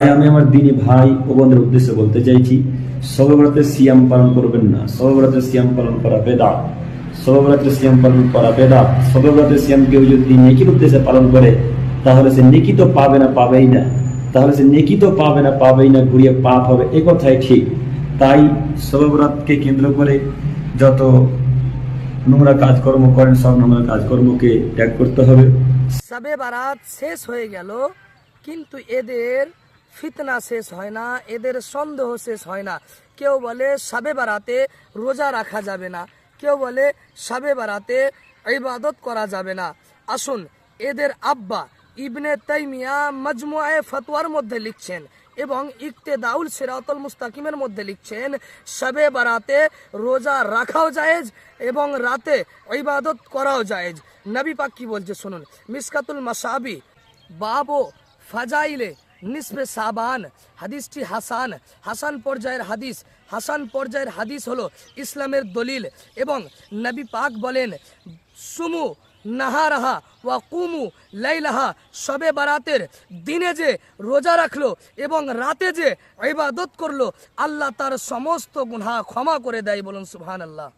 আমি আমার দিনী ভাই ও বোনদের উদ্দেশ্যে বলতে চাইছি, শবে বরাতের সিয়াম পালন করবেন না। শবে বরাতের সিয়াম পালন করা বেদাত। শবে বরাতের সিয়াম পালন করা বেদাত। শবে বরাতের সিয়াম কেউ যদি নেকির উদ্দেশ্যে পালন করে তাহলে সে নেকি তো পাবে না, পাবেই না। তাহলে সে নেকি তো পাবে না, পাবেই না, ঘুরিয়ে পাপ হবে, এ কথাই ঠিক। তাই শবে বরাতকে কেন্দ্র করে যত নোংরা কাজকর্ম করেন সব নোংরা কাজকর্মকে ত্যাগ করতে হবে। শবে বারাত শেষ হয়ে গেল, কিন্তু এদের ফিতনা শেষ হয় না, এদের সন্দেহ শেষ হয় না। কেউ বলে শবে বারাতে রোজা রাখা যাবে না, কেউ বলে শবে বারাতে ইবাদত করা যাবে না। আসুন, এদের আব্বা ইবনে তাইমিয়া মাজমুআয়ে ফতোয়ার মধ্যে লিখছেন এবং ইক্তেদাউল সিরাতুল মুস্তাকিমের মধ্যে লিখছেন, শবে বারাতে রোজা রাখাও জায়েজ এবং রাতে ইবাদত করাও জায়েজ। নবী পাক কি বলছে শুনুন, মিসকাতুল মাসাবি বাবো ফাজাইলে নিসবে সাবান, হাদিসটি হাসান পর্যায়ের হাদিস। হাসান পর্যায়ের হাদিস হলো ইসলামের দলিল। এবং নবী পাক বলেন, সুমু নাহারাহা ওয়া কুমু লাইলাহা, শবে বারাতের দিনে যে রোজা রাখলো এবং রাতে যে ইবাদত করলো, আল্লাহ তার সমস্ত গুনাহ ক্ষমা করে দেয়। বলুন সুবহানাল্লাহ।